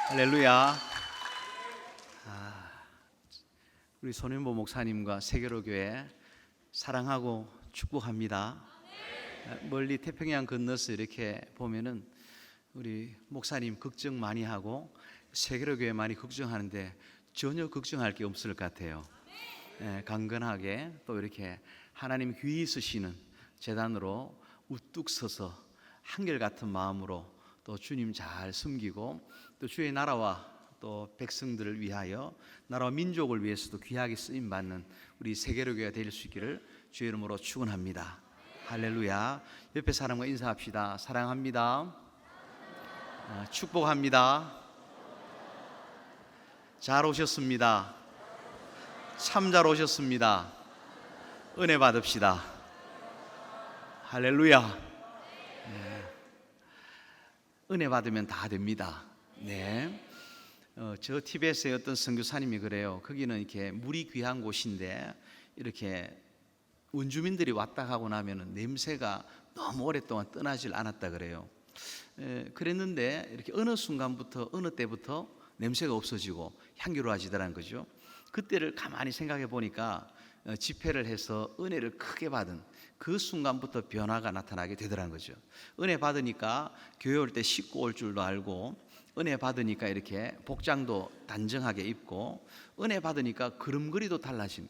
할렐루야. 우리 손현보 목사님과 세계로교회 사랑하고 축복합니다. 멀리 태평양 건너서 이렇게 보면은 우리 목사님 걱정 많이 하고 세계로교회 많이 걱정하는데 전혀 걱정할 게 없을 것 같아요. 강건하게 또 이렇게 하나님 귀히 쓰시는 제단으로 우뚝 서서 한결같은 마음으로 또 주님 잘 섬기고 또 주의 나라와 또 백성들을 위하여 나라와 민족을 위해서도 귀하게 쓰임 받는 우리 세계로교회가 될 수 있기를 주의 이름으로 축원합니다. 할렐루야. 옆에 사람과 인사합시다. 사랑합니다. 축복합니다. 잘 오셨습니다. 참 잘 오셨습니다. 은혜 받읍시다. 할렐루야. 은혜 받으면 다 됩니다. 네. 저 티베트의 어떤 선교사님이 그래요. 거기는 이렇게 물이 귀한 곳인데 이렇게 원주민들이 왔다 가고 나면은 냄새가 너무 오랫동안 떠나질 않았다 그래요. 그랬는데 이렇게 어느 순간부터 어느 때부터 냄새가 없어지고 향기로워지더라는 거죠. 그때를 가만히 생각해 보니까 집회를 해서 은혜를 크게 받은 그 순간부터 변화가 나타나게 되더라는 거죠. 은혜 받으니까 교회 올 때 씻고 올 줄도 알고, 은혜 받으니까 이렇게 복장도 단정하게 입고, 은혜 받으니까 걸음걸이도 달라짐.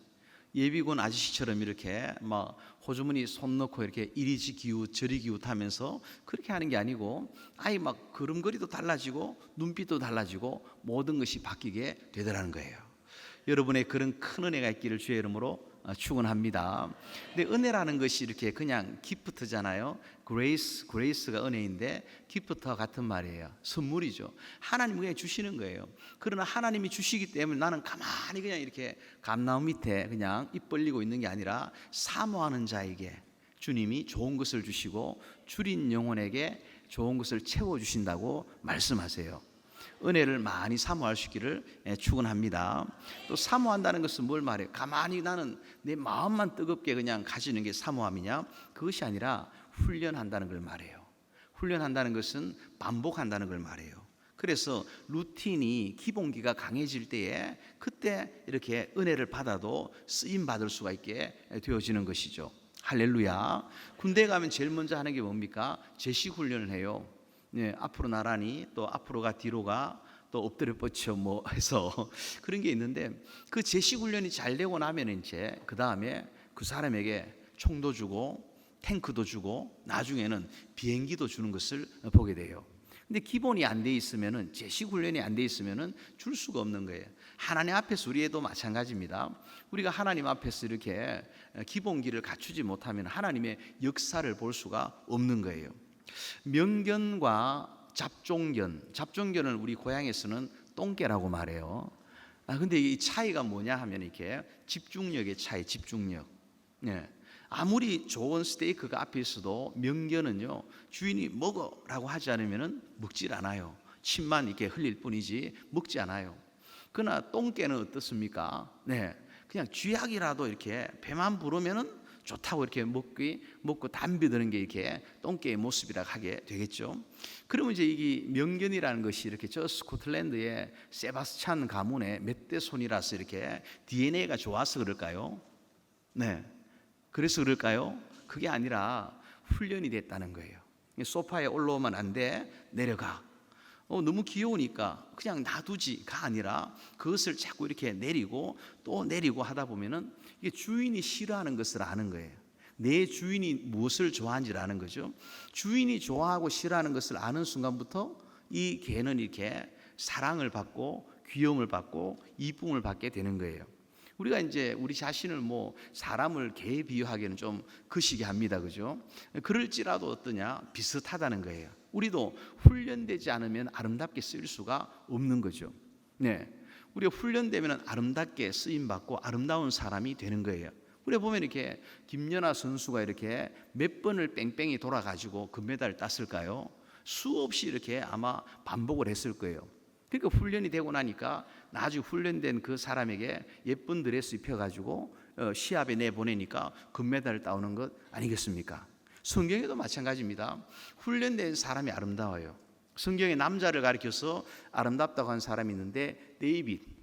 예비군 아저씨처럼 이렇게 막 호주머니 손 넣고 이렇게 이리지 기웃 저리 기웃하면서 그렇게 하는 게 아니고 아예 막 걸음걸이도 달라지고 눈빛도 달라지고 모든 것이 바뀌게 되더라는 거예요. 여러분의 그런 큰 은혜가 있기를 주의 이름으로 축원합니다. 근데 은혜라는 것이 이렇게 그냥 기프트잖아요. 그레이스가 은혜인데 기프트와 같은 말이에요. 선물이죠. 하나님이 그냥 주시는 거예요. 그러나 하나님이 주시기 때문에 나는 가만히 그냥 이렇게 감나무 밑에 그냥 입 벌리고 있는 게 아니라 사모하는 자에게 주님이 좋은 것을 주시고 줄인 영혼에게 좋은 것을 채워주신다고 말씀하세요. 은혜를 많이 사모할 수 있기를 축원합니다. 또 사모한다는 것은 뭘 말해요? 가만히 나는 내 마음만 뜨겁게 그냥 가지는 게 사모함이냐? 그것이 아니라 훈련한다는 걸 말해요. 훈련한다는 것은 반복한다는 걸 말해요. 그래서 루틴이 기본기가 강해질 때에 그때 이렇게 은혜를 받아도 쓰임 받을 수가 있게 되어지는 것이죠. 할렐루야. 군대에 가면 제일 먼저 하는 게 뭡니까? 제식 훈련을 해요. 앞으로 나란히 또 앞으로 가 뒤로 가 또 엎드려 뻗쳐 뭐 해서 그런 게 있는데 그 제식 훈련이 잘 되고 나면 이제 그 다음에 그 사람에게 총도 주고 탱크도 주고 나중에는 비행기도 주는 것을 보게 돼요. 근데 기본이 안 돼 있으면은 제식 훈련이 안 돼 있으면은 줄 수가 없는 거예요. 하나님 앞에서 우리도 마찬가지입니다. 우리가 하나님 앞에서 이렇게 기본기를 갖추지 못하면 하나님의 역사를 볼 수가 없는 거예요. 명견과 잡종견을 우리 고향에서는 똥개라고 말해요. 근데 이 차이가 뭐냐 하면 이렇게 집중력의 차이, 집중력. 아무리 좋은 스테이크가 앞에 있어도 명견은요 주인이 먹어라고 하지 않으면 먹질 않아요. 침만 이렇게 흘릴 뿐이지 먹지 않아요. 그러나 똥개는 어떻습니까? 그냥 쥐약이라도 이렇게 배만 부르면은 좋다고 이렇게 먹고 담배 드는 게 이렇게 똥개의 모습이라 하게 되겠죠. 그러면 이제 이게 명견이라는 것이 이렇게 저 스코틀랜드의 세바스찬 가문의 멧돼손이라서 이렇게 DNA가 좋아서 그럴까요? 그래서 그럴까요? 그게 아니라 훈련이 됐다는 거예요. 소파에 올라오면 안 돼, 내려가. 너무 귀여우니까 그냥 놔두지가 아니라 그것을 자꾸 이렇게 내리고 또 내리고 하다 보면은 이게 주인이 싫어하는 것을 아는 거예요. 내 주인이 무엇을 좋아하는지를 아는 거죠. 주인이 좋아하고 싫어하는 것을 아는 순간부터 이 개는 이렇게 사랑을 받고 귀여움을 받고 이쁨을 받게 되는 거예요. 우리가 이제 우리 자신을 뭐 사람을 개에 비유하기에는 좀 거시기 합니다. 그죠? 그럴지라도 어떠냐? 비슷하다는 거예요. 우리도 훈련되지 않으면 아름답게 쓰일 수가 없는 거죠. 우리가 훈련되면 아름답게 쓰임 받고 아름다운 사람이 되는 거예요. 우리가 보면 이렇게 김연아 선수가 이렇게 몇 번을 뺑뺑이 돌아가지고 금메달을 땄을까요? 수없이 이렇게 아마 반복을 했을 거예요. 그러니까 훈련이 되고 나니까 나중에 훈련된 그 사람에게 예쁜 드레스 입혀가지고 시합에 내보내니까 금메달을 따오는 것 아니겠습니까? 성경에도 마찬가지입니다. 훈련된 사람이 아름다워요. 성경에 남자를 가리켜서 아름답다고 한 사람이 있는데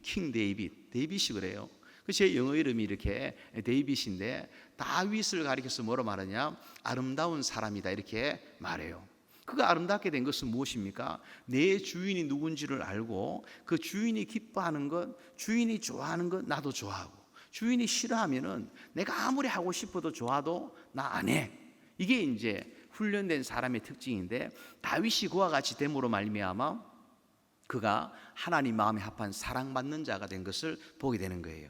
킹 데이빗이 그래요. 제 영어 이름이 이렇게 데이빗인데 다윗을 가리켜서 뭐로 말하냐? 아름다운 사람이다 이렇게 말해요. 그가 아름답게 된 것은 무엇입니까? 내 주인이 누군지를 알고 그 주인이 기뻐하는 것, 주인이 좋아하는 것 나도 좋아하고, 주인이 싫어하면은 내가 아무리 하고 싶어도 좋아도 나 안 해. 이게 이제 훈련된 사람의 특징인데, 다윗이 그와 같이 됨으로 말미암아 그가 하나님 마음에 합한 사랑받는 자가 된 것을 보게 되는 거예요.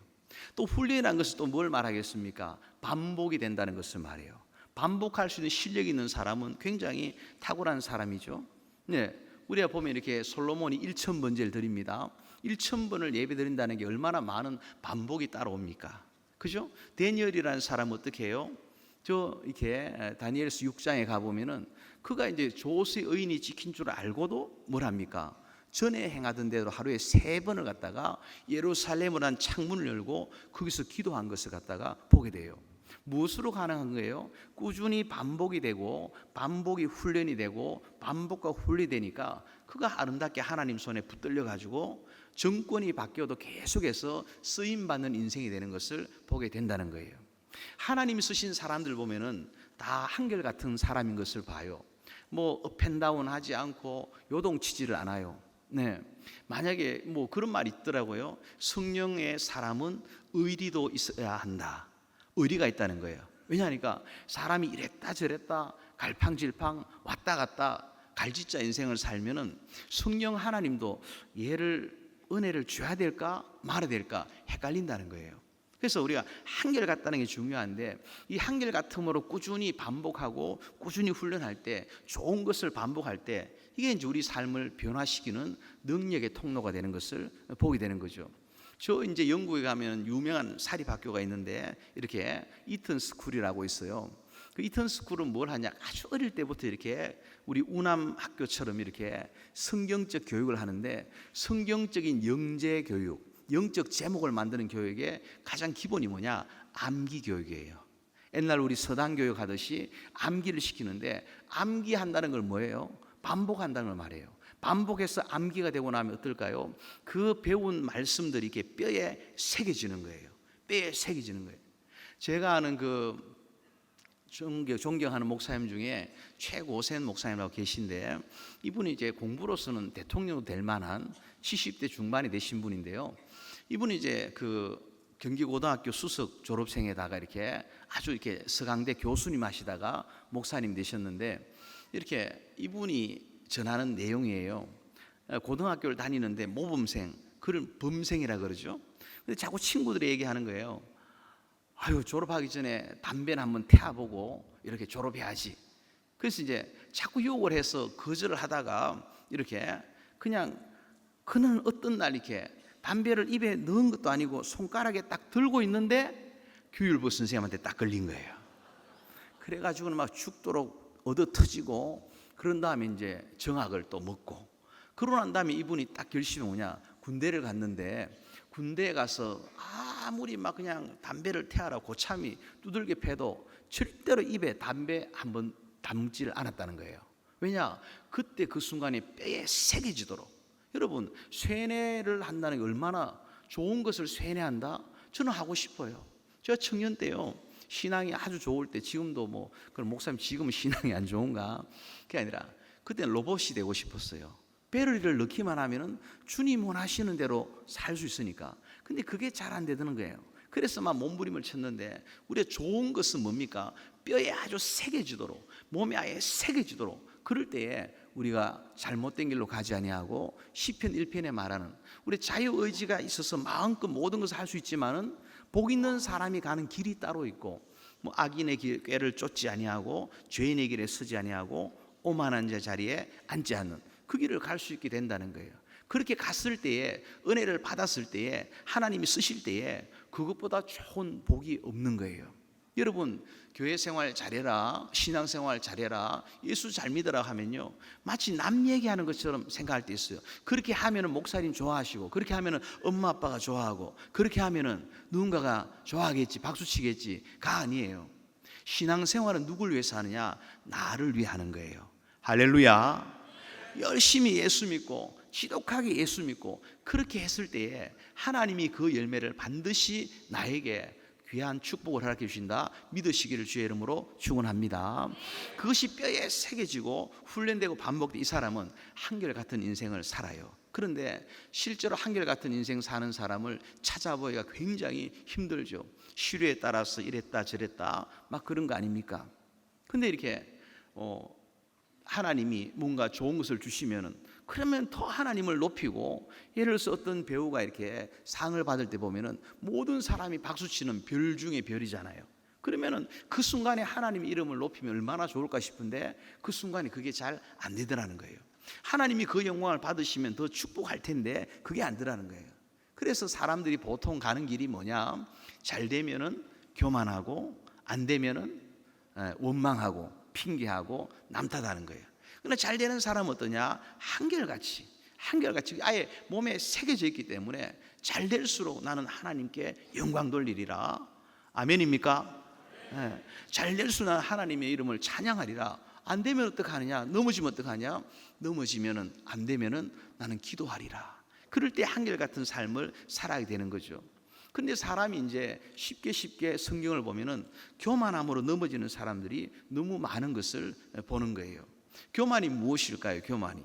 또 훈련이라는 것은 또 뭘 말하겠습니까? 반복이 된다는 것을 말해요. 반복할 수 있는 실력이 있는 사람은 굉장히 탁월한 사람이죠. 네, 우리가 보면 이렇게 솔로몬이 1000번제를 드립니다. 1000번을 예배 드린다는 게 얼마나 많은 반복이 따라옵니까? 그죠? 다니엘이라는 사람은 어떻게 해요? 이렇게 다니엘서 6장에 가보면은 그가 이제 조세 의인이 지킨 줄 알고도 뭘 합니까? 전에 행하던 대로 하루에 3번을 갖다가 예루살렘을 한 창문을 열고 거기서 기도한 것을 갖다가 보게 돼요. 무엇으로 가능한 거예요? 꾸준히 반복이 되고 반복이 훈련이 되고 반복과 훈련이 되니까 그가 아름답게 하나님 손에 붙들려 가지고 정권이 바뀌어도 계속해서 쓰임받는 인생이 되는 것을 보게 된다는 거예요. 하나님이 쓰신 사람들 보면은 다 한결같은 사람인 것을 봐요. 뭐 업앤다운 하지 않고 요동치지를 않아요. 네, 만약에 뭐 그런 말이 있더라고요. 성령의 사람은 의리도 있어야 한다. 의리가 있다는 거예요. 왜냐하니까 사람이 이랬다 저랬다 갈팡질팡 왔다 갔다 갈짓자 인생을 살면은 성령 하나님도 얘를 은혜를 줘야 될까 말아야 될까 헷갈린다는 거예요. 그래서 우리가 한결같다는 게 중요한데, 이 한결같음으로 꾸준히 반복하고 꾸준히 훈련할 때, 좋은 것을 반복할 때, 이게 이제 우리 삶을 변화시키는 능력의 통로가 되는 것을 보게 되는 거죠. 저 이제 영국에 가면 유명한 사립학교가 있는데 이렇게 이튼 스쿨이라고 있어요. 그 이튼 스쿨은 뭘 하냐? 아주 어릴 때부터 이렇게 우리 우남 학교처럼 이렇게 성경적 교육을 하는데, 성경적인 영재 교육, 영적 제목을 만드는 교육의 가장 기본이 뭐냐? 암기 교육이에요. 옛날 우리 서당 교육 하듯이 암기를 시키는데, 암기한다는 걸 뭐예요? 반복한다는 걸 말해요. 반복해서 암기가 되고 나면 어떨까요? 그 배운 말씀들이 이렇게 뼈에 새겨지는 거예요. 뼈에 새겨지는 거예요. 제가 아는 그 존경하는 목사님 중에 최고센 목사님이라고 계신데, 이분이 이제 공부로서는 대통령도 될 만한 70대 중반이 되신 분인데요. 이분이 이제 그 경기고등학교 수석 졸업생에다가 이렇게 아주 이렇게 서강대 교수님 하시다가 목사님 되셨는데, 이렇게 이분이 전하는 내용이에요. 고등학교를 다니는데 모범생, 그를 범생이라 그러죠. 근데 자꾸 친구들이 얘기하는 거예요. 아유, 졸업하기 전에 담배는 한번 태워보고 이렇게 졸업해야지. 그래서 이제 자꾸 욕을 해서 거절을 하다가 이렇게 그냥 그는 어떤 날 이렇게 담배를 입에 넣은 것도 아니고 손가락에 딱 들고 있는데 규율부 선생님한테 딱 걸린 거예요. 그래가지고는 막 죽도록 얻어 터지고, 그런 다음에 이제 정학을 또 먹고, 그러고 난 다음에 이분이 딱 결심이 뭐냐? 군대를 갔는데, 군대에 가서 아무리 막 그냥 담배를 태워라 고참이 두들겨 패도 절대로 입에 담배 한번 담지를 않았다는 거예요. 왜냐? 그때 그 순간에 뼈에 새겨지도록. 여러분, 쇠뇌를 한다는 게 얼마나 좋은 것을 쇠뇌한다? 저는 하고 싶어요. 제가 청년 때요, 신앙이 아주 좋을 때, 지금도 뭐 그럼 목사님 지금은 신앙이 안 좋은가? 그게 아니라 그때는 로봇이 되고 싶었어요. 배럴리를 넣기만 하면은 주님 원하시는 대로 살 수 있으니까. 근데 그게 잘 안 되는 거예요. 그래서 막 몸부림을 쳤는데, 우리의 좋은 것은 뭡니까? 뼈에 아주 새겨지도록, 몸에 아예 새겨지도록. 그럴 때에 우리가 잘못된 길로 가지 아니하고 시편 1편에 말하는, 우리 자유의지가 있어서 마음껏 모든 것을 할 수 있지만은 복 있는 사람이 가는 길이 따로 있고, 뭐 악인의 꾀를 쫓지 아니하고 죄인의 길에 서지 아니하고 오만한 자 자리에 앉지 않는 그 길을 갈 수 있게 된다는 거예요. 그렇게 갔을 때에, 은혜를 받았을 때에, 하나님이 쓰실 때에 그것보다 좋은 복이 없는 거예요. 여러분, 교회 생활 잘해라, 신앙 생활 잘해라, 예수 잘 믿어라 하면요, 마치 남 얘기하는 것처럼 생각할 때 있어요. 그렇게 하면은 목사님 좋아하시고, 그렇게 하면은 엄마 아빠가 좋아하고, 그렇게 하면은 누군가가 좋아하겠지, 박수치겠지가 아니에요. 신앙 생활은 누굴 위해서 하느냐? 나를 위해 하는 거예요. 할렐루야. 열심히 예수 믿고 지독하게 예수 믿고 그렇게 했을 때에 하나님이 그 열매를 반드시 나에게 귀한 축복을 허락해 주신다 믿으시기를 주의 이름으로 축원합니다. 그것이 뼈에 새겨지고 훈련되고 반복된 이 사람은 한결같은 인생을 살아요. 그런데 실제로 한결같은 인생 사는 사람을 찾아보기가 굉장히 힘들죠. 시류에 따라서 이랬다 저랬다 막 그런 거 아닙니까? 근데 이렇게 하나님이 뭔가 좋은 것을 주시면은 그러면 더 하나님을 높이고, 예를 들어서 어떤 배우가 이렇게 상을 받을 때 보면은 모든 사람이 박수치는 별 중에 별이잖아요. 그러면은 그 순간에 하나님 이름을 높이면 얼마나 좋을까 싶은데 그 순간에 그게 잘 안 되더라는 거예요. 하나님이 그 영광을 받으시면 더 축복할 텐데 그게 안 되더라는 거예요. 그래서 사람들이 보통 가는 길이 뭐냐, 잘 되면은 교만하고 안 되면은 원망하고 핑계하고 남 탓하는 거예요. 그러나 잘 되는 사람은 어떠냐, 한결같이 아예 몸에 새겨져 있기 때문에 잘 될수록 나는 하나님께 영광 돌리리라. 아멘입니까? 네. 잘 될수록 나는 하나님의 이름을 찬양하리라. 안 되면 어떡하느냐, 넘어지면 어떡하냐, 넘어지면은 안 되면은 나는 기도하리라. 그럴 때 한결같은 삶을 살아야 되는 거죠. 근데 사람이 이제 쉽게 성경을 보면은 교만함으로 넘어지는 사람들이 너무 많은 것을 보는 거예요. 교만이 무엇일까요? 교만이,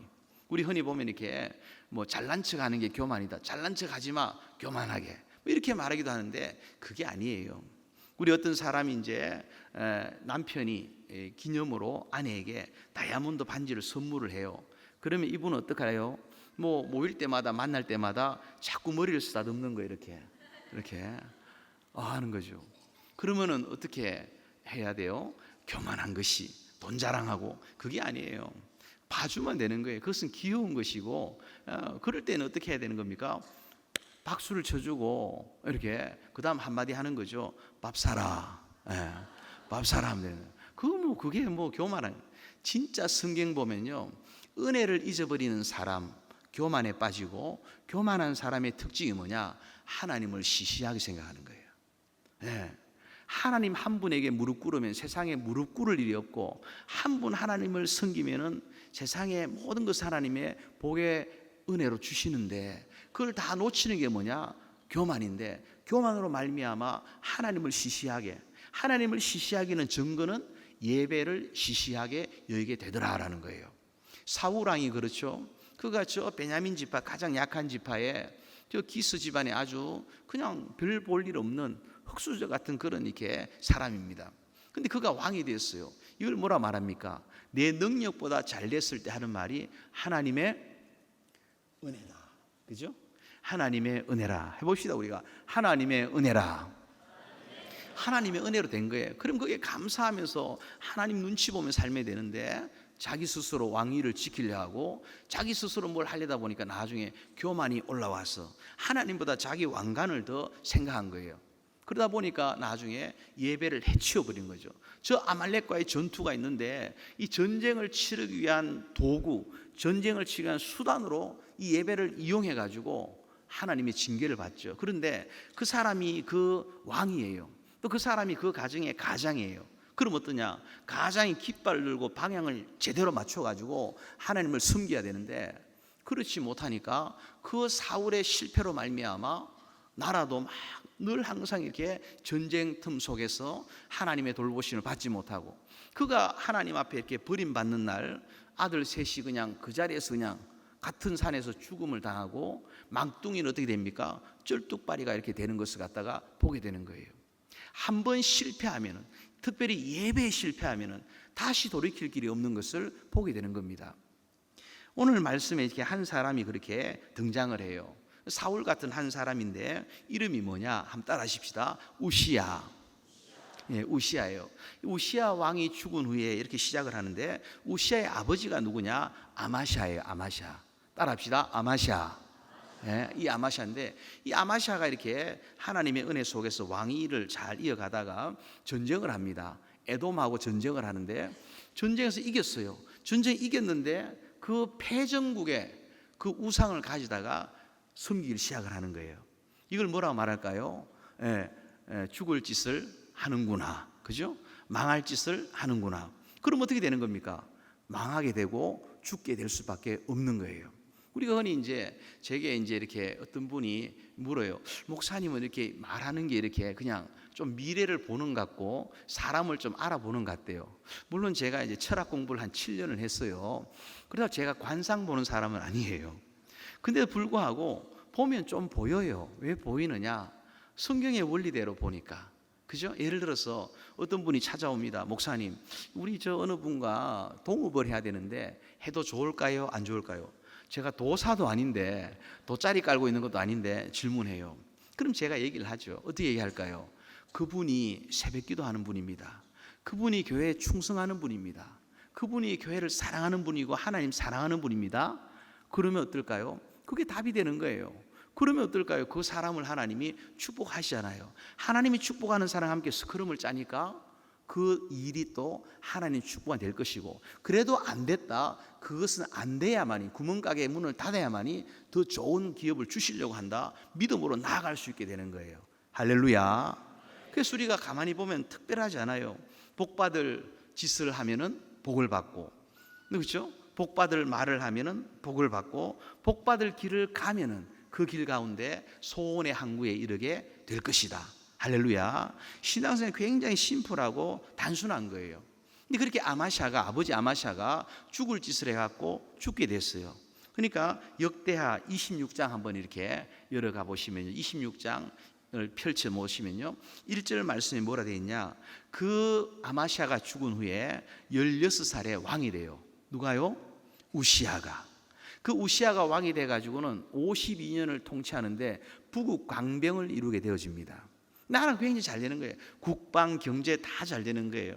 우리 흔히 보면 이렇게 뭐 잘난 척 하는 게 교만이다, 잘난 척 하지 마, 교만하게 이렇게 말하기도 하는데 그게 아니에요. 우리 어떤 사람이 이제 남편이 기념으로 아내에게 다이아몬드 반지를 선물을 해요. 그러면 이분은 어떡해요? 뭐 모일 때마다 만날 때마다 자꾸 머리를 쓰다듬는 거예요. 이렇게 하는 거죠. 그러면은 어떻게 해야 돼요? 교만한 것이 돈 자랑하고 그게 아니에요. 봐주면 되는 거예요. 그것은 귀여운 것이고, 그럴 때는 어떻게 해야 되는 겁니까? 박수를 쳐주고 이렇게 그 다음 한마디 하는 거죠. 밥 사라. 밥 사라 하면 되는 거예요. 그게 뭐 교만한, 진짜 성경 보면요, 은혜를 잊어버리는 사람, 교만에 빠지고, 교만한 사람의 특징이 뭐냐, 하나님을 시시하게 생각하는 거예요. 하나님 한 분에게 무릎 꿇으면 세상에 무릎 꿇을 일이 없고, 한 분 하나님을 섬기면은 세상의 모든 것을 하나님의 복의 은혜로 주시는데, 그걸 다 놓치는 게 뭐냐, 교만인데, 교만으로 말미암아 하나님을 시시하게는 증거는 예배를 시시하게 여기게 되더라라는 거예요. 사울 왕이 그렇죠. 그가 저 베냐민 지파, 가장 약한 지파에, 저 기스 집안에 아주 그냥 별 볼 일 없는 흙수저 같은 그런 이렇게 사람입니다. 근데 그가 왕이 됐어요. 이걸 뭐라 말합니까? 내 능력보다 잘 됐을 때 하는 말이 하나님의 은혜다. 그죠? 하나님의 은혜라. 해봅시다. 우리가 하나님의 은혜라. 하나님의 은혜로 된 거예요. 그럼 그게 감사하면서 하나님 눈치 보면 살면 되는데, 자기 스스로 왕위를 지키려 하고 자기 스스로 뭘 하려다 보니까 나중에 교만이 올라와서 하나님보다 자기 왕관을 더 생각한 거예요. 그러다 보니까 나중에 예배를 해치워 버린 거죠. 저 아말렉과의 전투가 있는데 이 전쟁을 치르기 위한 도구, 전쟁을 치르기 위한 수단으로 이 예배를 이용해 가지고 하나님의 징계를 받죠. 그런데 그 사람이 그 왕이에요. 또 그 사람이 그 가정의 가장이에요. 그럼 어떠냐, 가장이 깃발을 들고 방향을 제대로 맞춰가지고 하나님을 섬겨야 되는데 그렇지 못하니까 그 사울의 실패로 말미암아 나라도 막 늘 항상 이렇게 전쟁 틈 속에서 하나님의 돌보심을 받지 못하고, 그가 하나님 앞에 이렇게 버림받는 날 아들 셋이 그냥 그 자리에서 그냥 같은 산에서 죽음을 당하고, 망둥이는 어떻게 됩니까? 쩔뚝바리가 이렇게 되는 것을 갖다가 보게 되는 거예요. 한 번 실패하면은, 특별히 예배에 실패하면은 다시 돌이킬 길이 없는 것을 보게 되는 겁니다. 오늘 말씀에 이렇게 한 사람이 그렇게 등장을 해요. 사울 같은 한 사람인데 이름이 뭐냐? 한번 따라 하십시다. 우시야. 우시야예요. 우시야 왕이 죽은 후에 이렇게 시작을 하는데, 우시야의 아버지가 누구냐? 아마샤예요. 아마샤. 따라 합시다. 아마샤. 이 아마샤인데, 이 아마샤가 이렇게 하나님의 은혜 속에서 왕위를 잘 이어가다가 전쟁을 합니다. 에돔하고 전쟁을 하는데 전쟁에서 이겼어요. 전쟁 이겼는데 그 패전국의 그 우상을 가지다가 섬기기 시작을 하는 거예요. 이걸 뭐라고 말할까요? 죽을 짓을 하는구나. 그죠? 망할 짓을 하는구나. 그럼 어떻게 되는 겁니까? 망하게 되고 죽게 될 수밖에 없는 거예요. 우리가 흔히 이제 제게 이제 이렇게 어떤 분이 물어요. 목사님은 이렇게 말하는 게 이렇게 그냥 좀 미래를 보는 것 같고 사람을 좀 알아보는 것 같대요. 물론 제가 이제 철학 공부를 한 7년을 했어요. 그래서 제가 관상 보는 사람은 아니에요. 근데도 불구하고 보면 좀 보여요. 왜 보이느냐? 성경의 원리대로 보니까. 그죠? 예를 들어서 어떤 분이 찾아옵니다. 목사님, 우리 저 어느 분과 동업을 해야 되는데 해도 좋을까요? 안 좋을까요? 제가 도사도 아닌데 돗자리 깔고 있는 것도 아닌데 질문해요. 그럼 제가 얘기를 하죠. 어떻게 얘기할까요? 그분이 새벽기도 하는 분입니다. 그분이 교회에 충성하는 분입니다. 그분이 교회를 사랑하는 분이고 하나님 사랑하는 분입니다. 그러면 어떨까요? 그게 답이 되는 거예요. 그러면 어떨까요? 그 사람을 하나님이 축복하시잖아요. 하나님이 축복하는 사람과 함께 스크럼을 짜니까 그 일이 또 하나님 축복이 될 것이고, 그래도 안 됐다, 그것은 안 돼야만이, 구멍가게의 문을 닫아야만이 더 좋은 기업을 주시려고 한다, 믿음으로 나아갈 수 있게 되는 거예요. 할렐루야. 그래서 우리가 가만히 보면 특별하지 않아요. 복받을 짓을 하면은 복을 받고, 그렇죠? 복받을 말을 하면은 복을 받고, 복받을 길을 가면은 그 길 가운데 소원의 항구에 이르게 될 것이다. 할렐루야. 신앙생활이 굉장히 심플하고 단순한 거예요. 근데 그렇게 아버지 아마샤가 죽을 짓을 해갖고 죽게 됐어요. 그러니까 역대하 26장 한번 이렇게 열어가 보시면요, 26장을 펼쳐 보시면요, 1절 말씀에 뭐라 되어 있냐? 그 아마샤가 죽은 후에 16살의 왕이 돼요. 누가요? 우시아가. 그 우시아가 왕이 돼가지고는 52년을 통치하는데 북극 광병을 이루게 되어집니다. 나라가 굉장히 잘 되는 거예요. 국방, 경제 다 잘 되는 거예요.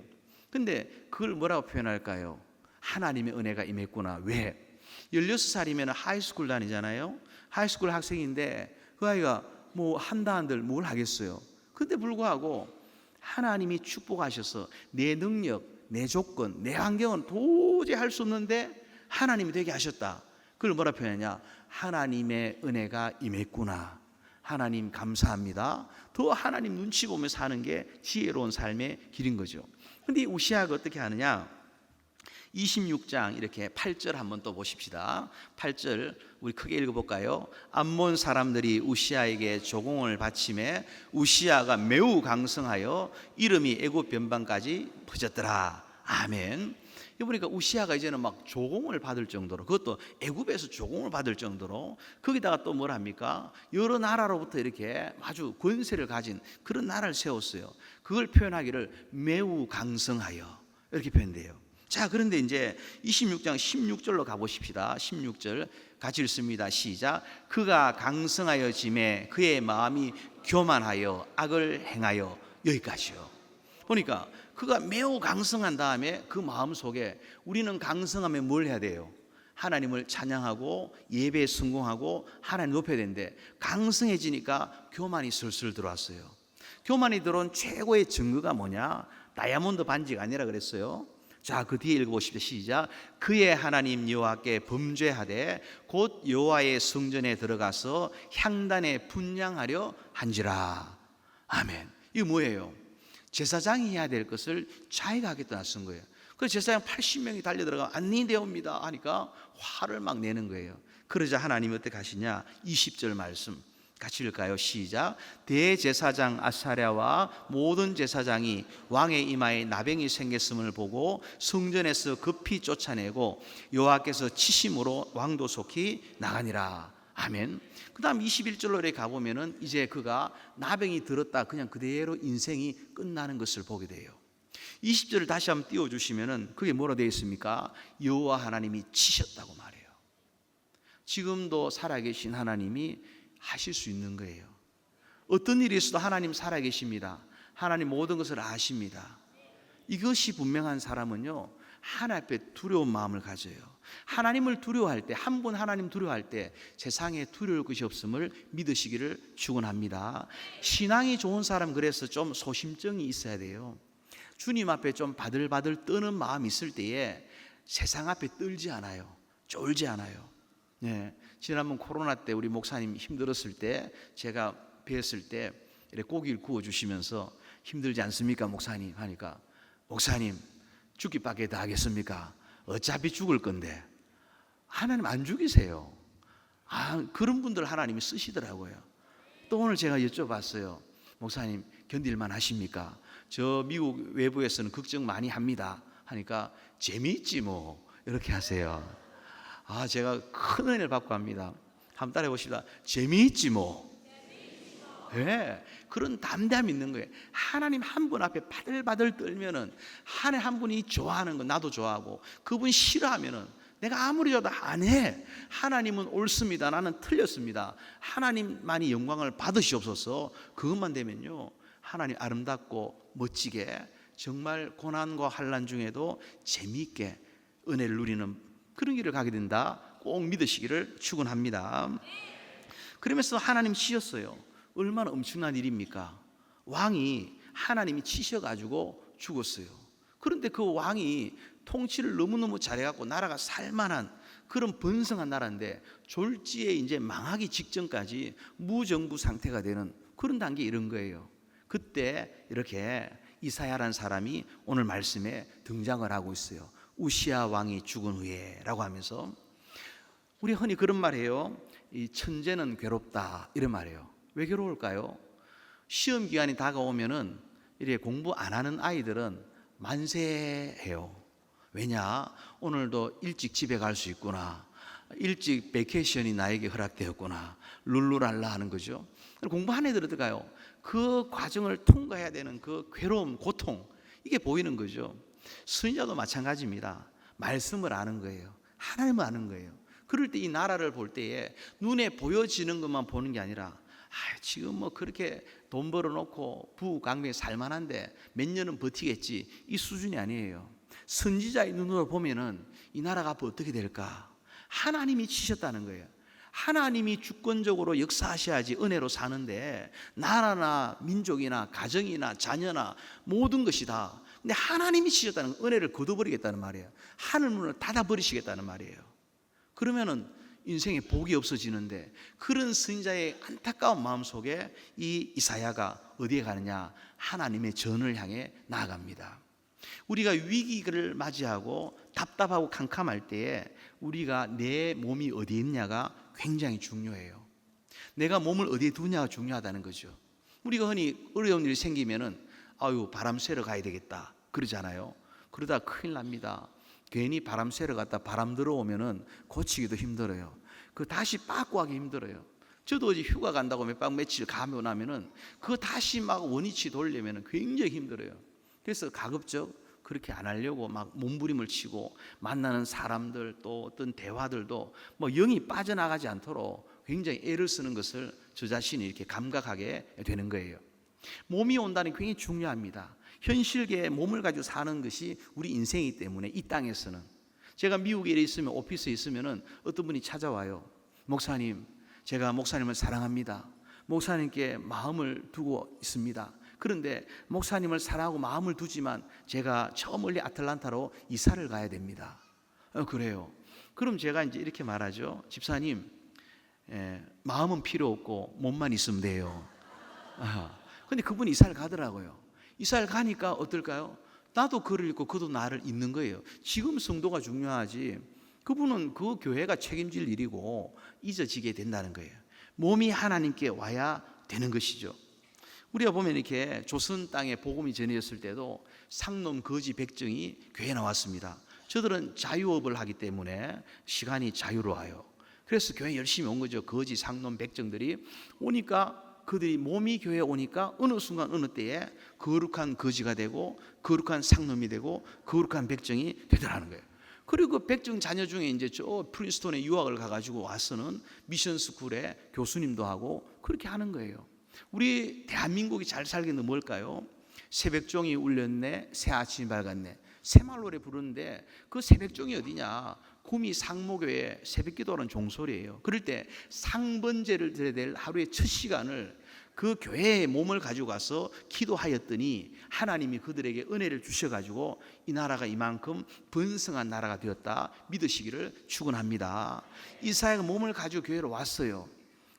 근데 그걸 뭐라고 표현할까요? 하나님의 은혜가 임했구나. 왜? 16살이면 하이스쿨 다니잖아요. 하이스쿨 학생인데 그 아이가 뭐 한다 한들 뭘 하겠어요. 근데 불구하고 하나님이 축복하셔서 내 능력, 내 조건, 내 환경은 도저히 할 수 없는데 하나님이 되게 하셨다. 그걸 뭐라 표현하냐? 하나님의 은혜가 임했구나. 하나님 감사합니다. 더 하나님 눈치 보며 사는 게 지혜로운 삶의 길인 거죠. 근데 우시아가 어떻게 하느냐? 26장 이렇게 8절 한번 또 보십시다. 8절 우리 크게 읽어볼까요? 암몬 사람들이 우시아에게 조공을 바치매 우시아가 매우 강성하여 이름이 애굽 변방까지 퍼졌더라. 아멘. 보니까 우시아가 이제는 막 조공을 받을 정도로, 그것도 애굽에서 조공을 받을 정도로, 거기다가 또 뭘 합니까? 여러 나라로부터 이렇게 아주 권세를 가진 그런 나라를 세웠어요. 그걸 표현하기를 매우 강성하여 이렇게 표현돼요. 자, 그런데 이제 26장 16절로 가보십시다. 16절 같이 읽습니다. 시작. 그가 강성하여 짐에 그의 마음이 교만하여 악을 행하여, 여기까지요. 보니까 그가 매우 강성한 다음에 그 마음 속에 우리는 강성하면 뭘 해야 돼요? 하나님을 찬양하고 예배에 순종하고 하나님 높여야 되는데, 강성해지니까 교만이 슬슬 들어왔어요. 교만이 들어온 최고의 증거가 뭐냐? 다이아몬드 반지가 아니라 그랬어요. 자, 그 뒤에 읽어보십시오. 시작. 그의 하나님 여호와께 범죄하되 곧 여호와의 성전에 들어가서 향단에 분향하려 한지라. 아멘. 이거 뭐예요? 제사장이 해야 될 것을 자기가 하겠다 쓴 거예요. 그래서 제사장 80명이 달려들어가 안니되옵니다 하니까 화를 막 내는 거예요. 그러자 하나님이 어떻게 하시냐? 20절 말씀 같이 읽을까요? 시작. 대제사장 아사랴와 모든 제사장이 왕의 이마에 나병이 생겼음을 보고 성전에서 급히 쫓아내고 여호와께서 치심으로 왕도 속히 나가니라. 아멘. 그 다음 21절로 이렇게 가보면은 이제 그가 나병이 들었다, 그냥 그대로 인생이 끝나는 것을 보게 돼요. 20절을 다시 한번 띄워주시면은 그게 뭐라 되어 있습니까? 여호와 하나님이 치셨다고 말해요. 지금도 살아계신 하나님이 하실 수 있는 거예요. 어떤 일이 있어도 하나님 살아계십니다. 하나님 모든 것을 아십니다. 이것이 분명한 사람은요, 하나님 앞에 두려운 마음을 가져요. 하나님을 두려워할 때, 한 분 하나님 두려워할 때 세상에 두려울 것이 없음을 믿으시기를 축원합니다. 신앙이 좋은 사람, 그래서 좀 소심증이 있어야 돼요. 주님 앞에 좀 바들바들 떠는 마음이 있을 때에 세상 앞에 떨지 않아요. 쫄지 않아요. 네. 지난번 코로나 때 우리 목사님 힘들었을 때 제가 뵈었을 때 이렇게 고기를 구워주시면서 힘들지 않습니까 목사님 하니까, 목사님 죽기밖에 더 하겠습니까? 어차피 죽을 건데 하나님 안 죽이세요. 그런 분들 하나님이 쓰시더라고요. 또 오늘 제가 여쭤봤어요. 목사님 견딜만 하십니까? 저 미국 외부에서는 걱정 많이 합니다 하니까 재미있지 뭐 이렇게 하세요. 제가 큰 은혜를 받고 합니다. 한번 따라해 보시다. 재미있지 뭐. 네, 그런 담대함이 있는 거예요. 하나님 한 분 앞에 바들바들 떨면은 하나님 한 분이 좋아하는 건 나도 좋아하고, 그분 싫어하면은 내가 아무리 줘도 안 해. 하나님은 옳습니다, 나는 틀렸습니다, 하나님만이 영광을 받으시옵소서. 그것만 되면요, 하나님 아름답고 멋지게 정말 고난과 환난 중에도 재미있게 은혜를 누리는 그런 길을 가게 된다, 꼭 믿으시기를 축원합니다. 그러면서 하나님 치셨어요. 얼마나 엄청난 일입니까? 왕이 하나님이 치셔가지고 죽었어요. 그런데 그 왕이 통치를 너무너무 잘해갖고 나라가 살만한 그런 번성한 나라인데 졸지에 이제 망하기 직전까지 무정부 상태가 되는 그런 단계에 이른 거예요. 그때 이렇게 이사야라는 사람이 오늘 말씀에 등장을 하고 있어요. 우시야 왕이 죽은 후에 라고 하면서, 우리 흔히 그런 말이에요. 이 천재는 괴롭다 이런 말이에요. 왜 괴로울까요? 시험 기간이 다가오면은 이렇게 공부 안 하는 아이들은 만세해요. 왜냐? 오늘도 일찍 집에 갈 수 있구나, 일찍 베케이션이 나에게 허락되었구나, 룰루랄라 하는 거죠. 공부하는 애들은 어떨까요? 그 과정을 통과해야 되는 그 괴로움, 고통, 이게 보이는 거죠. 선지자도 마찬가지입니다. 말씀을 아는 거예요. 하나님을 아는 거예요. 그럴 때 이 나라를 볼 때에 눈에 보여지는 것만 보는 게 아니라, 지금 뭐 그렇게 돈 벌어놓고 부강명에 살만한데 몇 년은 버티겠지, 이 수준이 아니에요. 선지자의 눈으로 보면은 이 나라가 앞으로 어떻게 될까? 하나님이 치셨다는 거예요. 하나님이 주권적으로 역사하셔야지 은혜로 사는데, 나라나 민족이나 가정이나 자녀나 모든 것이 다, 근데 하나님이 치셨다는 은혜를 거둬버리겠다는 말이에요. 하늘 문을 닫아버리시겠다는 말이에요. 그러면은 인생에 복이 없어지는데, 그런 선지자의 안타까운 마음 속에 이 이사야가 어디에 가느냐? 하나님의 전을 향해 나아갑니다. 우리가 위기를 맞이하고 답답하고 캄캄할 때에 우리가 내 몸이 어디에 있냐가 굉장히 중요해요. 내가 몸을 어디에 두냐가 중요하다는 거죠. 우리가 흔히 어려운 일이 생기면은 바람 쐬러 가야 되겠다 그러잖아요. 그러다 큰일 납니다. 괜히 바람 쐬러 갔다 바람 들어오면은 고치기도 힘들어요. 그 다시 빠꾸하기 힘들어요. 저도 어제 휴가 간다고 며칠 가면 나면은 그거 다시 막 원위치 돌려면은 굉장히 힘들어요. 그래서 가급적 그렇게 안 하려고 막 몸부림을 치고, 만나는 사람들 또 어떤 대화들도 뭐 영이 빠져나가지 않도록 굉장히 애를 쓰는 것을 저 자신이 이렇게 감각하게 되는 거예요. 몸이 온다는 게 굉장히 중요합니다. 현실계에 몸을 가지고 사는 것이 우리 인생이기 때문에, 이 땅에서는 제가 미국에 있으면, 오피스에 있으면은 어떤 분이 찾아와요. 목사님, 제가 목사님을 사랑합니다. 목사님께 마음을 두고 있습니다. 그런데 목사님을 사랑하고 마음을 두지만 제가 저 멀리 아틀란타로 이사를 가야 됩니다. 그래요. 그럼 제가 이제 이렇게 말하죠. 집사님, 마음은 필요 없고 몸만 있으면 돼요. 근데 그분이 이사를 가더라고요. 이사를 가니까 어떨까요? 나도 그를 잊고 그도 나를 잊는 거예요. 지금 성도가 중요하지, 그분은 그 교회가 책임질 일이고 잊어지게 된다는 거예요. 몸이 하나님께 와야 되는 것이죠. 우리가 보면 이렇게 조선 땅에 복음이 전해졌을 때도 상놈 거지 백정이 교회에 나왔습니다. 저들은 자유업을 하기 때문에 시간이 자유로워요. 그래서 교회에 열심히 온 거죠. 거지 상놈 백정들이 오니까, 그들이 몸이 교회에 오니까 어느 순간 어느 때에 거룩한 거지가 되고 거룩한 상놈이 되고 거룩한 백정이 되더라는 거예요. 그리고 그 백정 자녀 중에 이제 저 프린스톤에 유학을 가가지고 와서는 미션 스쿨에 교수님도 하고 그렇게 하는 거예요. 우리 대한민국이 잘 살겠는 뭘까요? 새벽종이 울렸네, 새 아침이 밝았네, 새마을 노래 부르는데 그 새벽종이 어디냐? 구미 상모교회 새벽기도하는 종소리예요. 그럴 때 상번제를 드려야 될 하루의 첫 시간을 그 교회에 몸을 가지고 가서 기도하였더니 하나님이 그들에게 은혜를 주셔가지고 이 나라가 이만큼 번성한 나라가 되었다 믿으시기를 축원합니다. 이사야가 몸을 가지고 교회로 왔어요.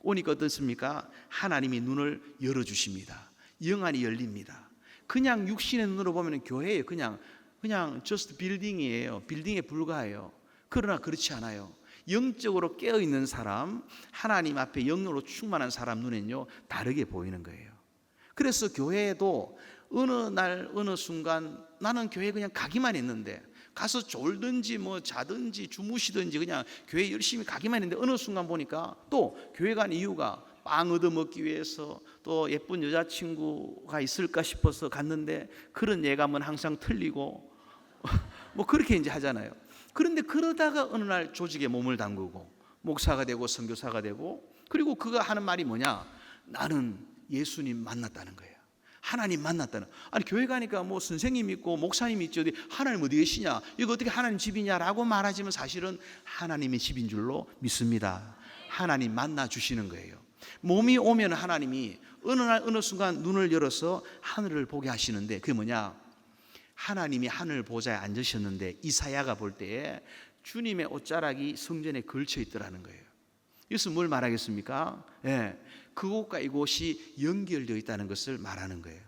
오니까 어떻습니까? 하나님이 눈을 열어주십니다. 영안이 열립니다. 그냥 육신의 눈으로 보면 교회예요. 그냥 just 빌딩이에요. 빌딩에 불과해요. 그러나 그렇지 않아요. 영적으로 깨어있는 사람, 하나님 앞에 영으로 충만한 사람 눈엔요 다르게 보이는 거예요. 그래서 교회에도 어느 날 어느 순간 나는 교회 그냥 가기만 했는데, 가서 졸든지 뭐 자든지 주무시든지 그냥 교회 열심히 가기만 했는데, 어느 순간 보니까 또 교회 간 이유가 빵 얻어먹기 위해서, 또 예쁜 여자친구가 있을까 싶어서 갔는데 그런 예감은 항상 틀리고 뭐 그렇게 이제 하잖아요. 그런데 그러다가 어느 날 조직에 몸을 담그고 목사가 되고 선교사가 되고, 그리고 그가 하는 말이 뭐냐, 나는 예수님 만났다는 거예요. 하나님 만났다는. 아니 교회 가니까 뭐 선생님 있고 목사님 있지, 어디 하나님 어디 계시냐, 이거 어떻게 하나님 집이냐라고 말하지만 사실은 하나님의 집인 줄로 믿습니다. 하나님 만나 주시는 거예요. 몸이 오면 하나님이 어느 날 어느 순간 눈을 열어서 하늘을 보게 하시는데, 그게 뭐냐, 하나님이 하늘 보좌에 앉으셨는데 이사야가 볼 때에 주님의 옷자락이 성전에 걸쳐 있더라는 거예요. 이것은 뭘 말하겠습니까? 그곳과 이곳이 연결되어 있다는 것을 말하는 거예요.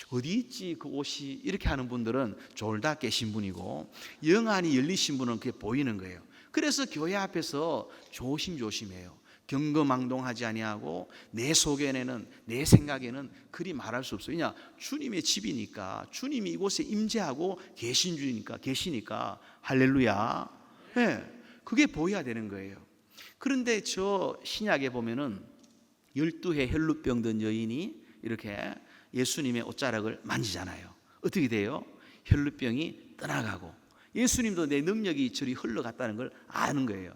어디 있지 그 옷이, 이렇게 하는 분들은 졸다 깨신 분이고, 영안이 열리신 분은 그게 보이는 거예요. 그래서 교회 앞에서 조심조심해요. 경거망동하지 아니하고 내 속에는, 내 생각에는 그리 말할 수 없어요. 왜냐, 주님의 집이니까, 주님이 이곳에 임재하고 계시니까 할렐루야. 그게 보여야 되는 거예요. 그런데 저 신약에 보면은 12해 혈루병 든 여인이 이렇게 예수님의 옷자락을 만지잖아요. 어떻게 돼요? 혈루병이 떠나가고 예수님도 내 능력이 저리 흘러갔다는 걸 아는 거예요.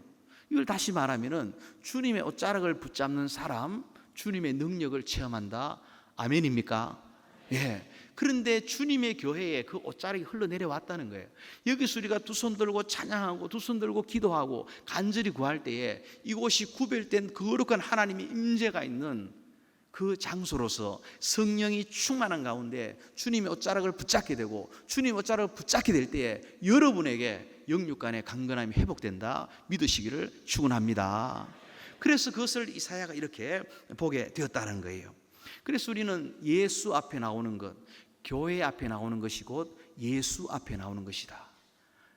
이걸 다시 말하면은 주님의 옷자락을 붙잡는 사람, 주님의 능력을 체험한다. 아멘입니까? 그런데 주님의 교회에 그 옷자락이 흘러내려왔다는 거예요. 여기서 우리가 두 손 들고 찬양하고 두 손 들고 기도하고 간절히 구할 때에 이곳이 구별된 거룩한 하나님의 임재가 있는 그 장소로서 성령이 충만한 가운데 주님의 옷자락을 붙잡게 되고, 주님의 옷자락을 붙잡게 될 때에 여러분에게 영육간의 강건함이 회복된다 믿으시기를 축원합니다. 그래서 그것을 이사야가 이렇게 보게 되었다는 거예요. 그래서 우리는 예수 앞에 나오는 것, 교회 앞에 나오는 것이 곧 예수 앞에 나오는 것이다.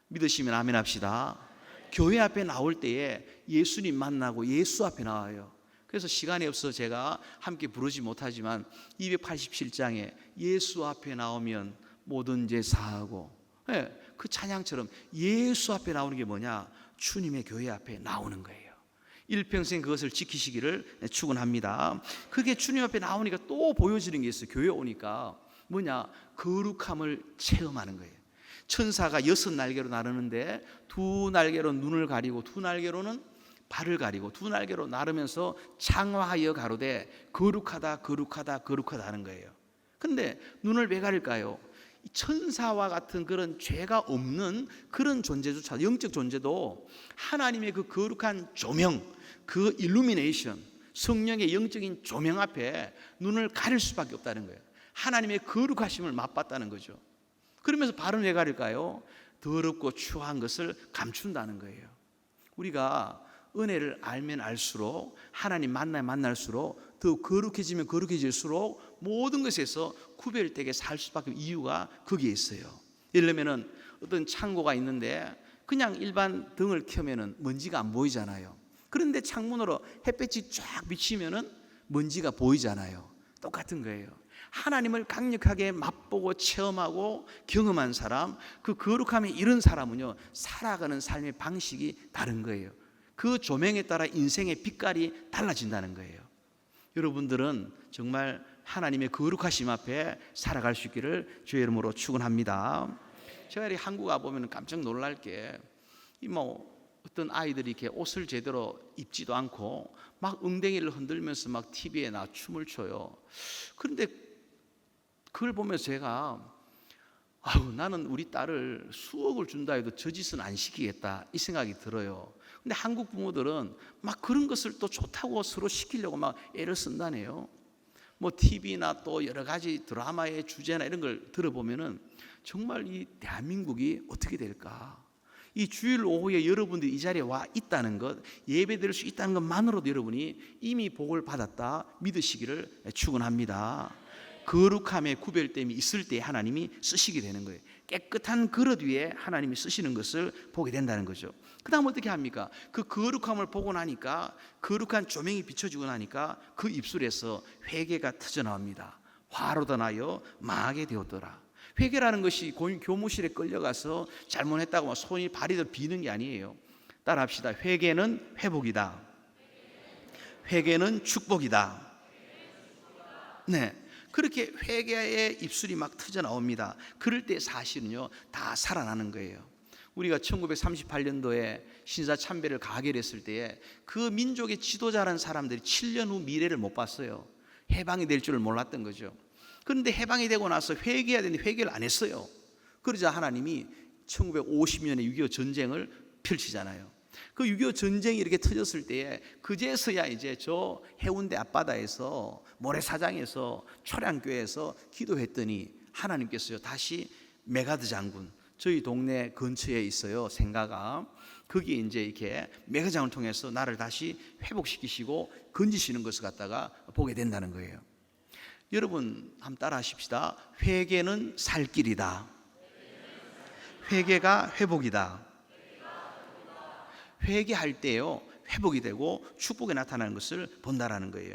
믿으시면 아멘 합시다. 교회 앞에 나올 때에 예수님 만나고 예수 앞에 나와요. 그래서 시간이 없어서 제가 함께 부르지 못하지만 287장에 예수 앞에 나오면 모든 죄 사하고, 그 찬양처럼 예수 앞에 나오는 게 뭐냐, 주님의 교회 앞에 나오는 거예요. 일평생 그것을 지키시기를 축원합니다. 그게 주님 앞에 나오니까 또 보여지는 게 있어요. 교회 오니까 뭐냐, 거룩함을 체험하는 거예요. 천사가 6날개로 나르는데 2날개로 눈을 가리고 2날개로는 발을 가리고 2날개로 나르면서 창화하여 가로되 거룩하다 거룩하다 거룩하다 하는 거예요. 근데 눈을 왜 가릴까요? 천사와 같은 그런 죄가 없는 그런 존재조차, 영적 존재도 하나님의 그 거룩한 조명, 그 일루미네이션, 성령의 영적인 조명 앞에 눈을 가릴 수밖에 없다는 거예요. 하나님의 거룩하심을 맛봤다는 거죠. 그러면서 발은 왜 가릴까요? 더럽고 추한 것을 감춘다는 거예요. 우리가 은혜를 알면 알수록, 하나님 만나면 만날수록 더 거룩해지면 거룩해질수록 모든 것에서 구별되게 살 수밖에 없는 이유가 거기에 있어요. 예를 들면 어떤 창고가 있는데 그냥 일반 등을 켜면은 먼지가 안 보이잖아요. 그런데 창문으로 햇볕이 쫙 비치면은 먼지가 보이잖아요. 똑같은 거예요. 하나님을 강력하게 맛보고 체험하고 경험한 사람, 그 거룩함이 이런 사람은요, 살아가는 삶의 방식이 다른 거예요. 그 조명에 따라 인생의 빛깔이 달라진다는 거예요. 여러분들은 정말 하나님의 거룩하심 앞에 살아갈 수 있기를 주의 이름으로 축원합니다. 제가 이렇게 한국 와보면 깜짝 놀랄 게, 어떤 아이들이 이렇게 옷을 제대로 입지도 않고 막 엉덩이를 흔들면서 막 TV에 나 춤을 춰요. 그런데 그걸 보면서 제가 나는 우리 딸을 수억을 준다 해도 저 짓은 안 시키겠다 이 생각이 들어요. 근데 한국 부모들은 막 그런 것을 또 좋다고 서로 시키려고 막 애를 쓴다네요. 뭐 TV나 또 여러 가지 드라마의 주제나 이런 걸 들어보면은 정말 이 대한민국이 어떻게 될까? 이 주일 오후에 여러분들이 이 자리에 와 있다는 것, 예배 드릴 수 있다는 것만으로도 여러분이 이미 복을 받았다 믿으시기를 축원합니다. 거룩함의 구별됨이 있을 때 하나님이 쓰시게 되는 거예요. 깨끗한 그릇 위에 하나님이 쓰시는 것을 보게 된다는 거죠. 그 다음 어떻게 합니까? 그 거룩함을 보고 나니까, 거룩한 조명이 비춰지고 나니까 그 입술에서 회개가 터져나옵니다. 화로 던하여 망하게 되었더라. 회개라는 것이 교무실에 끌려가서 잘못했다고 손이 발이 비는 게 아니에요. 따라합시다. 회개는 회복이다. 회개는 축복이다. 네, 그렇게 회개의 입술이 막 터져 나옵니다. 그럴 때 사실은요, 다 살아나는 거예요. 우리가 1938년도에 신사참배를 가결했을 때에 그 민족의 지도자라는 사람들이 7년 후 미래를 못 봤어요. 해방이 될 줄을 몰랐던 거죠. 그런데 해방이 되고 나서 회개해야 되는데 회개를 안 했어요. 그러자 하나님이 1950년에 6.25 전쟁을 펼치잖아요. 그 6.25 전쟁이 이렇게 터졌을 때에 그제서야 이제 저 해운대 앞바다에서 모래사장에서 초량교회에서 기도했더니 하나님께서요, 다시 메가드 장군, 저희 동네 근처에 있어요, 생가가. 거기에 이제 이렇게 메가장을 통해서 나를 다시 회복시키시고 건지시는 것을 갖다가 보게 된다는 거예요. 여러분 한번 따라 하십시다. 회개는 살 길이다. 회개가 회복이다. 회개할 때요, 회복이 되고 축복이 나타나는 것을 본다라는 거예요.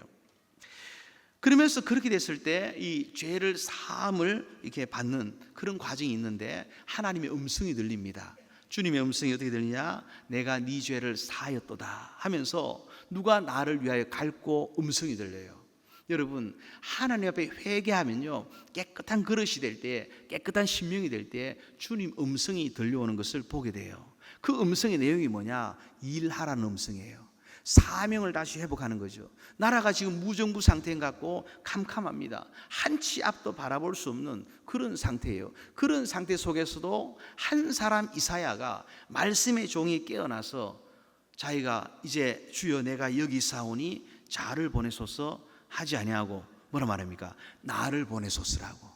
그러면서 그렇게 됐을 때 이 죄를 사함을 이렇게 받는 그런 과정이 있는데 하나님의 음성이 들립니다. 주님의 음성이 어떻게 들리냐? 내가 네 죄를 사하였도다 하면서 누가 나를 위하여 갈고 음성이 들려요. 여러분, 하나님 앞에 회개하면요, 깨끗한 그릇이 될 때, 깨끗한 심령이 될 때 주님 음성이 들려오는 것을 보게 돼요. 그 음성의 내용이 뭐냐? 일하라는 음성이에요. 사명을 다시 회복하는 거죠. 나라가 지금 무정부 상태인 것 같고 캄캄합니다. 한치 앞도 바라볼 수 없는 그런 상태예요. 그런 상태 속에서도 한 사람 이사야가 말씀의 종이 깨어나서 자기가 이제 주여 내가 여기 사오니 자를 보내소서 하지 아니하고 뭐라 말합니까? 나를 보내소서라고.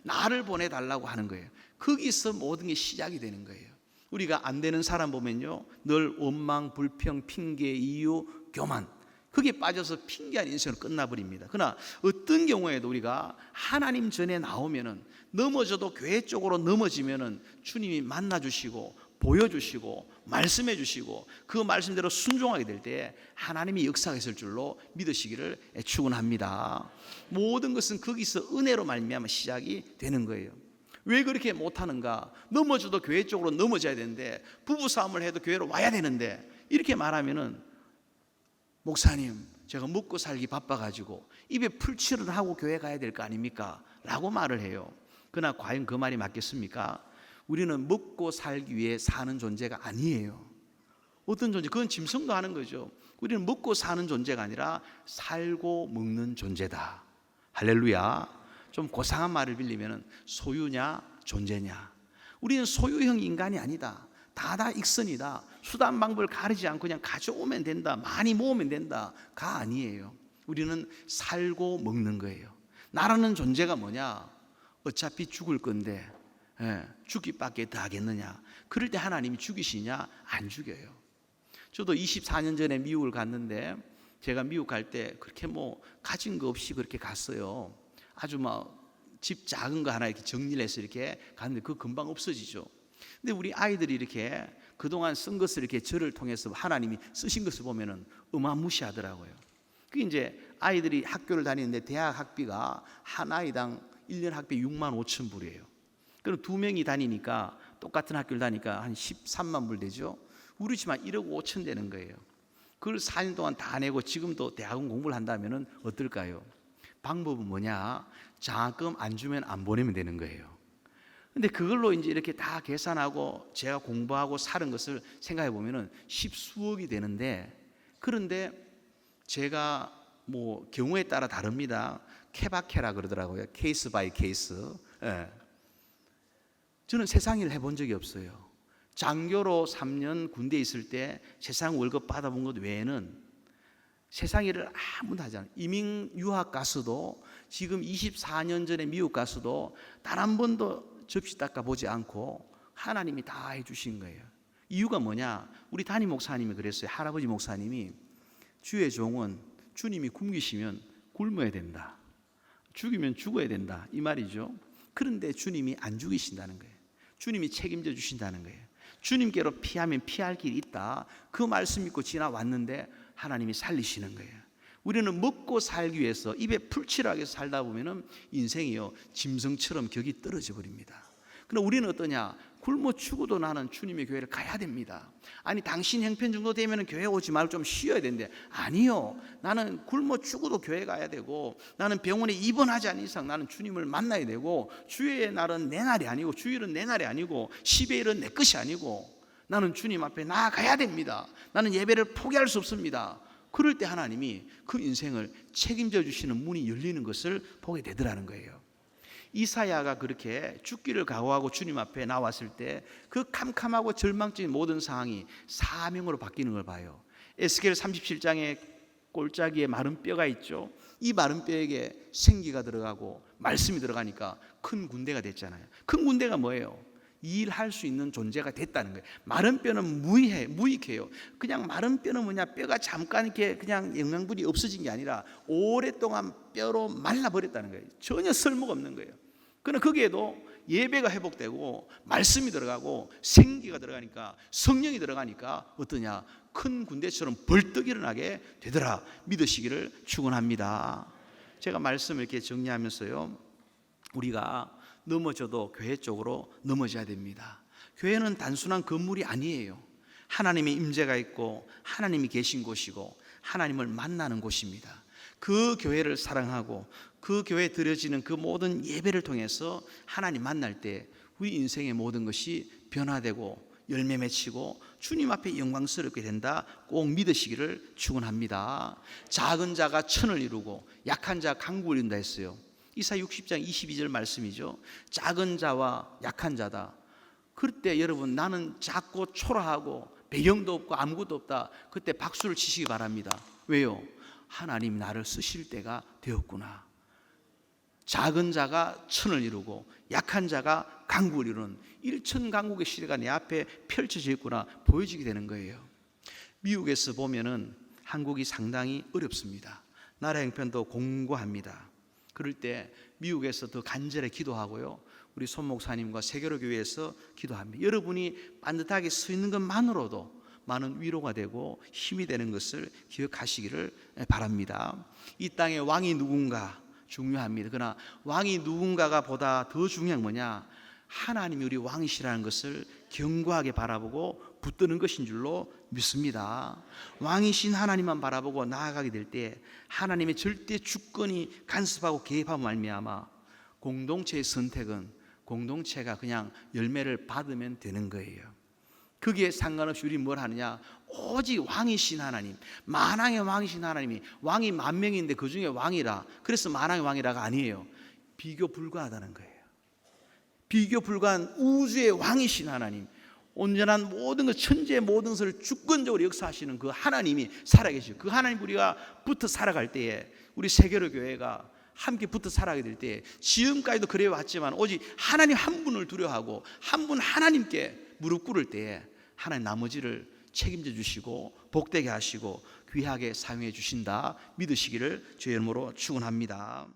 나를 보내달라고 하는 거예요. 거기서 모든 게 시작이 되는 거예요. 우리가 안 되는 사람 보면요, 늘 원망, 불평, 핑계, 이유, 교만, 거기에 빠져서 핑계한 인생으로 끝나버립니다. 그러나 어떤 경우에도 우리가 하나님 전에 나오면은, 넘어져도 교회 쪽으로 넘어지면은 주님이 만나주시고 보여주시고 말씀해 주시고 그 말씀대로 순종하게 될 때 하나님이 역사하실 줄로 믿으시기를 축원합니다. 모든 것은 거기서 은혜로 말미암아 시작이 되는 거예요. 왜 그렇게 못하는가? 넘어져도 교회 쪽으로 넘어져야 되는데, 부부싸움을 해도 교회로 와야 되는데, 이렇게 말하면은 목사님 제가 먹고 살기 바빠가지고 입에 풀칠을 하고 교회 가야 될 거 아닙니까? 라고 말을 해요. 그러나 과연 그 말이 맞겠습니까? 우리는 먹고 살기 위해 사는 존재가 아니에요. 어떤 존재? 그건 짐승도 하는 거죠. 우리는 먹고 사는 존재가 아니라 살고 먹는 존재다. 할렐루야. 좀 고상한 말을 빌리면 소유냐 존재냐. 우리는 소유형 인간이 아니다. 다다 익선이다. 수단 방법을 가리지 않고 그냥 가져오면 된다, 많이 모으면 된다가 아니에요. 우리는 살고 먹는 거예요. 나라는 존재가 뭐냐? 어차피 죽을 건데 죽기밖에 더 하겠느냐. 그럴 때 하나님이 죽이시냐? 안 죽여요. 저도 24년 전에 미국을 갔는데, 제가 미국 갈 때 그렇게 뭐 가진 거 없이 그렇게 갔어요. 아주 막 집 작은 거 하나 이렇게 정리를 해서 이렇게 갔는데 그 금방 없어지죠. 근데 우리 아이들이 이렇게 그동안 쓴 것을 이렇게 저를 통해서 하나님이 쓰신 것을 보면은 어마무시하더라고요. 그게 이제 아이들이 학교를 다니는데 대학 학비가 한 아이당 1년 학비 6만 5천 불이에요. 그럼 두 명이 다니니까, 똑같은 학교를 다니니까 한 13만 불 되죠. 우리 집만 1억 5천 되는 거예요. 그걸 4년 동안 다 내고 지금도 대학원 공부를 한다면 어떨까요? 방법은 뭐냐? 장학금 안 주면 안 보내면 되는 거예요. 근데 그걸로 이제 이렇게 다 계산하고 제가 공부하고 사는 것을 생각해 보면은 십수억이 되는데, 그런데 제가 뭐 경우에 따라 다릅니다. 케바케라 그러더라고요. 케이스 바이 케이스. 저는 세상 일 해본 적이 없어요. 장교로 3년 군대에 있을 때 세상 월급 받아본 것 외에는 세상 일을 아무도 하지 않아요. 이민 유학 가서도, 지금 24년 전에 미국 가서도 단 한 번도 접시 닦아 보지 않고 하나님이 다 해주신 거예요. 이유가 뭐냐? 우리 담임 목사님이 그랬어요. 할아버지 목사님이, 주의 종은 주님이 굶기시면 굶어야 된다, 죽이면 죽어야 된다, 이 말이죠. 그런데 주님이 안 죽이신다는 거예요. 주님이 책임져 주신다는 거예요. 주님께로 피하면 피할 길이 있다. 그 말씀 믿고 지나왔는데 하나님이 살리시는 거예요. 우리는 먹고 살기 위해서 입에 풀칠하게 살다 보면은 인생이요 짐승처럼 격이 떨어져 버립니다. 그럼 우리는 어떠냐? 굶어 죽어도 나는 주님의 교회를 가야 됩니다. 아니 당신 형편 정도 되면 교회 오지 말고 좀 쉬어야 되는데, 아니요, 나는 굶어 죽어도 교회 가야 되고, 나는 병원에 입원하지 않은 이상 나는 주님을 만나야 되고, 주의 날은 내 날이 아니고, 주일은 내 날이 아니고, 10의1은 내 것이 아니고, 나는 주님 앞에 나아가야 됩니다. 나는 예배를 포기할 수 없습니다. 그럴 때 하나님이 그 인생을 책임져 주시는 문이 열리는 것을 보게 되더라는 거예요. 이사야가 그렇게 죽기를 각오하고 주님 앞에 나왔을 때 그 캄캄하고 절망적인 모든 상황이 사명으로 바뀌는 걸 봐요. 에스겔 37장에 골짜기에 마른 뼈가 있죠. 이 마른 뼈에게 생기가 들어가고 말씀이 들어가니까 큰 군대가 됐잖아요. 큰 군대가 뭐예요? 일할 수 있는 존재가 됐다는 거예요. 마른 뼈는 무익해요. 그냥 마른 뼈는 뭐냐? 뼈가 잠깐 이렇게 그냥 영양분이 없어진 게 아니라 오랫동안 뼈로 말라버렸다는 거예요. 전혀 쓸모가 없는 거예요. 그러나 거기에도 예배가 회복되고 말씀이 들어가고 생기가 들어가니까, 성령이 들어가니까 어떠냐? 큰 군대처럼 벌떡 일어나게 되더라. 믿으시기를 축원합니다. 제가 말씀을 이렇게 정리하면서요, 우리가 넘어져도 교회 쪽으로 넘어져야 됩니다. 교회는 단순한 건물이 아니에요. 하나님의 임재가 있고 하나님이 계신 곳이고 하나님을 만나는 곳입니다. 그 교회를 사랑하고 그 교회에 드려지는 그 모든 예배를 통해서 하나님 만날 때 우리 인생의 모든 것이 변화되고 열매 맺히고 주님 앞에 영광스럽게 된다. 꼭 믿으시기를 축원합니다. 작은 자가 천을 이루고 약한 자가 강국을 이룬다 했어요. 이사야 60장 22절 말씀이죠. 작은 자와 약한 자다. 그때 여러분, 나는 작고 초라하고 배경도 없고 아무것도 없다. 그때 박수를 치시기 바랍니다. 왜요? 하나님이 나를 쓰실 때가 되었구나. 작은 자가 천을 이루고 약한 자가 강국을 이루는 일천강국의 시대가 내 앞에 펼쳐져 있구나 보여지게 되는 거예요. 미국에서 보면은 한국이 상당히 어렵습니다. 나라 형편도 공고합니다. 그럴 때 미국에서 더 간절히 기도하고요, 우리 손 목사님과 세계로 교회에서 기도합니다. 여러분이 반듯하게 서 있는 것만으로도 많은 위로가 되고 힘이 되는 것을 기억하시기를 바랍니다. 이 땅의 왕이 누군가 중요합니다. 그러나 왕이 누군가가 보다 더 중요한 뭐냐? 하나님이 우리 왕이시라는 것을 견고하게 바라보고 붙드는 것인 줄로 믿습니다. 왕이신 하나님만 바라보고 나아가게 될 때 하나님의 절대 주권이 간섭하고 개입하고 말미암아 공동체의 선택은 공동체가 그냥 열매를 받으면 되는 거예요. 거기에 상관없이 우리 뭘 하느냐? 오직 왕이신 하나님, 만왕의 왕이신 하나님이, 왕이 10,000명인데 그 중에 왕이라, 그래서 만왕의 왕이라가 아니에요. 비교 불가하다는 거예요. 비교 불가한 우주의 왕이신 하나님, 온전한 모든 것, 천지의 모든 것을 주권적으로 역사하시는 그 하나님이 살아계시고, 그 하나님 우리가 붙어 살아갈 때에, 우리 세계로 교회가 함께 붙어 살아가게 될 때, 지금까지도 그래 왔지만 오직 하나님 한 분을 두려워하고 한 분 하나님께 무릎 꿇을 때에 하나님 나머지를 책임져 주시고 복되게 하시고 귀하게 사용해 주신다 믿으시기를 주의 이름으로 축원합니다.